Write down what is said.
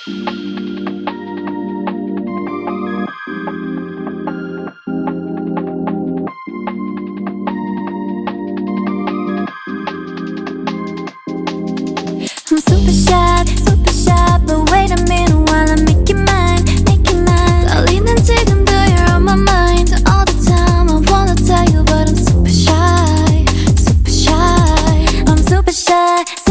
I'm super shy, but wait a minute while I make you mine, make you mine. 떨리는 지금도 you're on my mind all the time. I wanna tell you, but I'm super shy, super shy. I'm super shy.